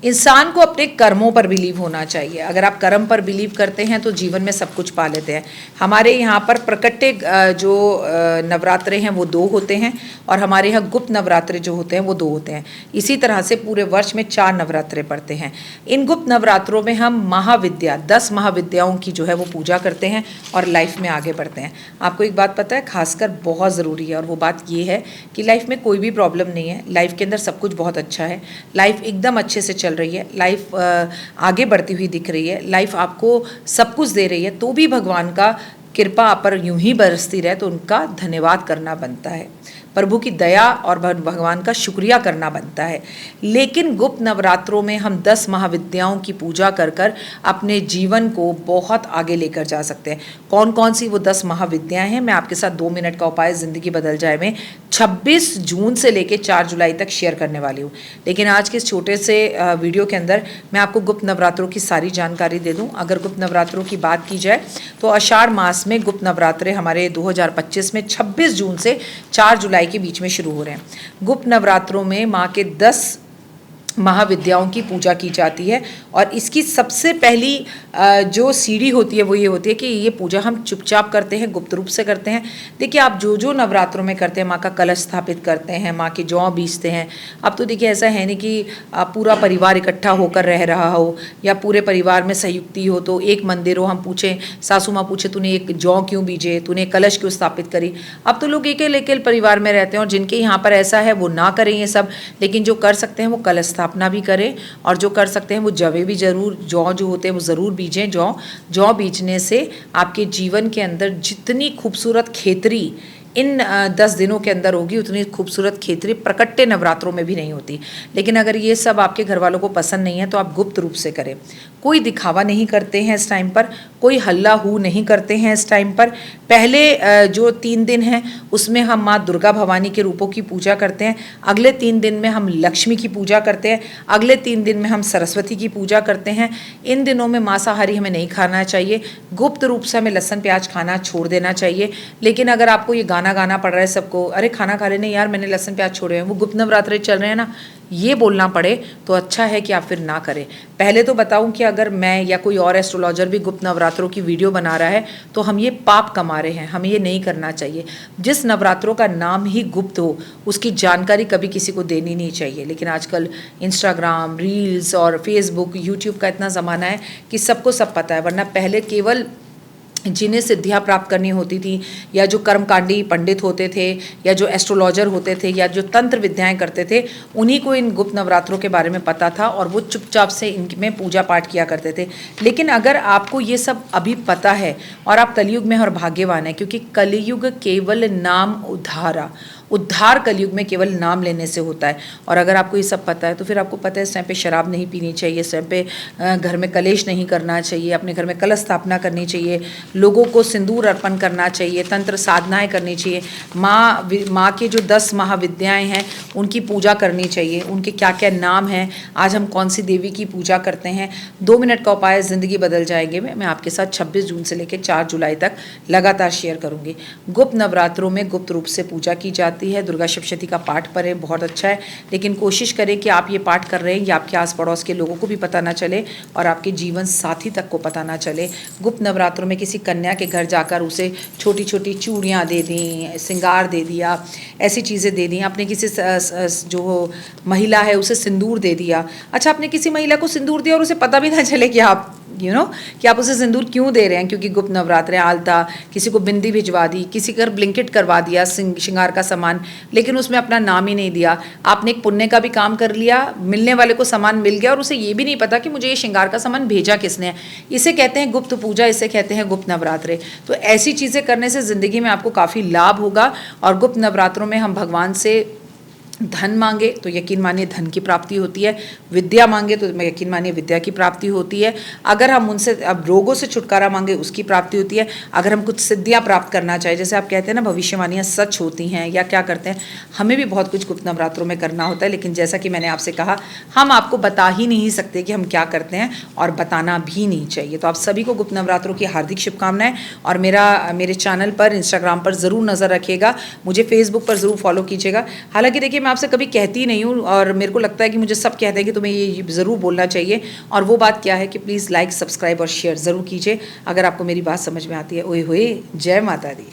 इंसान को अपने कर्मों पर बिलीव होना चाहिए। अगर आप कर्म पर बिलीव करते हैं तो जीवन में सब कुछ पा लेते हैं। हमारे यहाँ पर प्रकट्य जो नवरात्रे हैं वो 2 होते हैं और हमारे यहाँ गुप्त नवरात्रे जो होते हैं वो 2 होते हैं। इसी तरह से पूरे वर्ष में 4 नवरात्रे पड़ते हैं। इन गुप्त नवरात्रों में हम महाविद्या 10 महाविद्याओं की जो है वो पूजा करते हैं और लाइफ में आगे बढ़ते हैं। आपको एक बात पता है, खासकर बहुत ज़रूरी है, और वो बात ये है कि लाइफ में कोई भी प्रॉब्लम नहीं है। लाइफ के अंदर सब कुछ बहुत अच्छा है। लाइफ एकदम अच्छे से चल रही है। लाइफ आगे बढ़ती हुई दिख रही है। लाइफ आपको सब कुछ दे रही है, तो भी भगवान का कृपा आप पर यूं ही बरसती रहे तो उनका धन्यवाद करना बनता है। प्रभु की दया और भगवान का शुक्रिया करना बनता है। लेकिन गुप्त नवरात्रों में हम 10 महाविद्याओं की पूजा कर कर अपने जीवन को बहुत आगे लेकर जा सकते हैं। कौन कौन सी वो 10 महाविद्याएं हैं, मैं आपके साथ 2 मिनट का उपाय ज़िंदगी बदल जाए में 26 जून से लेकर 4 जुलाई तक शेयर करने वाली हूँ। लेकिन आज के इस छोटे से वीडियो के अंदर मैं आपको गुप्त नवरात्रों की सारी जानकारी दे दूँ। अगर गुप्त नवरात्रों की बात की जाए तो आषाढ़ मास में गुप्त नवरात्रे हमारे 2025 में 26 जून से 4 जुलाई के बीच में शुरू हो रहे हैं। गुप्त नवरात्रों में माँ के 10 महाविद्याओं की पूजा की जाती है और इसकी सबसे पहली जो सीढ़ी होती है वो ये होती है कि ये पूजा हम चुपचाप करते हैं, गुप्त रूप से करते हैं। देखिए, आप जो जो नवरात्रों में करते हैं, माँ का कलश स्थापित करते हैं, माँ के जौ बीजते हैं। अब तो देखिए ऐसा है नहीं कि पूरा परिवार इकट्ठा होकर रह रहा हो या पूरे परिवार में संयुक्ति हो तो एक मंदिर हो, हम पूछें, सासू माँ पूछे तूने एक जौ क्यों बीजे, तूने कलश क्यों स्थापित करी। अब तो लोग एक एक परिवार में रहते हैं और जिनके यहाँ पर ऐसा है वो ना करें ये सब, लेकिन जो कर सकते हैं वो कलश अपना भी करें और जो कर सकते हैं वो जवे भी जरूर, जौ जो होते हैं वो ज़रूर बीजें। जौ बीजने से आपके जीवन के अंदर जितनी खूबसूरत खेतरी इन 10 दिनों के अंदर होगी उतनी खूबसूरत खेतरी प्रकट्य नवरात्रों में भी नहीं होती। लेकिन अगर ये सब आपके घर वालों को पसंद नहीं है तो आप गुप्त रूप से करें। कोई दिखावा नहीं करते हैं इस टाइम पर, कोई हल्ला हू नहीं करते हैं इस टाइम पर। पहले जो 3 दिन हैं उसमें हम माँ दुर्गा भवानी के रूपों की पूजा करते हैं। अगले 3 दिन में हम लक्ष्मी की पूजा करते हैं। अगले 3 दिन में हम सरस्वती की पूजा करते हैं। इन दिनों में मांसाहारी हमें नहीं खाना चाहिए। गुप्त रूप से हमें लहसुन प्याज खाना छोड़ देना चाहिए। लेकिन अगर आपको ये गाना पड़ रहा है सबको, अरे खाना खा रहे नहीं यार, मैंने लहसुन प्याज छोड़े हैं, वो गुप्त नवरात्रे चल रहे हैं ना, ये बोलना पड़े तो अच्छा है कि आप फिर ना करें। पहले तो बताऊं कि अगर मैं या कोई और एस्ट्रोलॉजर भी गुप्त नवरात्रों की वीडियो बना रहा है तो हम ये पाप कमा रहे हैं, हमें ये नहीं करना चाहिए। जिस नवरात्रों का नाम ही गुप्त हो उसकी जानकारी कभी किसी को देनी नहीं चाहिए। लेकिन आजकल इंस्टाग्राम, रील्स और फेसबुक, यूट्यूब का इतना ज़माना है कि सबको सब पता है। वरना पहले केवल जिन्हें सिद्धियाँ प्राप्त करनी होती थी या जो कर्मकांडी पंडित होते थे या जो एस्ट्रोलॉजर होते थे या जो तंत्र विद्याएं करते थे, उन्हीं को इन गुप्त नवरात्रों के बारे में पता था और वो चुपचाप से इनमें पूजा पाठ किया करते थे। लेकिन अगर आपको ये सब अभी पता है और आप कलयुग में और भाग्यवान हैं, क्योंकि कलयुग केवल नाम उद्धार कलयुग में केवल नाम लेने से होता है। और अगर आपको ये सब पता है तो फिर आपको पता है इस टाइम पे शराब नहीं पीनी चाहिए, इस टाइम पे घर में कलेश नहीं करना चाहिए, अपने घर में कलश स्थापना करनी चाहिए, लोगों को सिंदूर अर्पण करना चाहिए, तंत्र साधनाएं करनी चाहिए, माँ के जो 10 महाविद्याएं हैं उनकी पूजा करनी चाहिए। उनके क्या क्या नाम हैं, आज हम कौन सी देवी की पूजा करते हैं। 2 मिनट का उपाय ज़िंदगी बदल जाएंगे मैं आपके साथ 26 जून से लेकर 4 जुलाई तक लगातार शेयर करूँगी। गुप्त नवरात्रों में गुप्त रूप से पूजा की जाती है। दुर्गा सप्तशती का पाठ पढ़ें, बहुत अच्छा है। लेकिन कोशिश करें कि आप ये पाठ कर रहे हैं या आपके आस पड़ोस के लोगों को भी पता ना चले और आपके जीवन साथी तक को पता ना चले। गुप्त नवरात्रों में किसी कन्या के घर जाकर उसे छोटी छोटी चूड़ियाँ दे दी, श्रृंगार दे दिया, ऐसी चीज़ें दे दी। आपने किसी जो महिला है उसे सिंदूर दे दिया। अच्छा, आपने किसी महिला को सिंदूर दिया और उसे पता भी ना चले कि आप कि आप उसे सिंदूर क्यों दे रहे हैं, क्योंकि गुप्त नवरात्रे आलता, किसी को बिंदी भिजवा दी, किसी का ब्लिंकेट करवा दिया श्रृंगार का सामान, लेकिन उसमें अपना नाम ही नहीं दिया। आपने एक पुण्य का भी काम कर लिया, मिलने वाले को सामान मिल गया और उसे ये भी नहीं पता कि मुझे ये श्रृंगार का सामान भेजा किसने है। इसे कहते हैं गुप्त पूजा, इसे कहते हैं गुप्त नवरात्रे। तो ऐसी चीज़ें करने से ज़िंदगी में आपको काफ़ी लाभ होगा। और गुप्त नवरात्रों में हम भगवान से धन मांगे तो यकीन मानिए धन की प्राप्ति होती है, विद्या मांगे तो यकीन मानिए विद्या की प्राप्ति होती है। अगर हम उनसे अब रोगों से छुटकारा मांगे उसकी प्राप्ति होती है। अगर हम कुछ सिद्धियां प्राप्त करना चाहे, जैसे आप कहते हैं ना भविष्यवाणियां सच होती हैं या क्या करते हैं, हमें भी बहुत कुछ गुप्त नवरात्रों में करना होता है। लेकिन जैसा कि मैंने आपसे कहा, हम आपको बता ही नहीं सकते कि हम क्या करते हैं और बताना भी नहीं चाहिए। तो आप सभी को गुप्त नवरात्रों की हार्दिक शुभकामनाएं। और मेरे चैनल पर, इंस्टाग्राम पर ज़रूर नज़र रखिएगा, मुझे फेसबुक पर ज़रूर फॉलो कीजिएगा। हालांकि देखिए मैं आपसे कभी कहती नहीं हूँ, और मेरे को लगता है कि मुझे सब कहते हैं कि तुम्हें ये ज़रूर बोलना चाहिए। और वो बात क्या है कि प्लीज़ लाइक, सब्सक्राइब और शेयर ज़रूर कीजिए अगर आपको मेरी बात समझ में आती है। ओए होए, जय माता दी।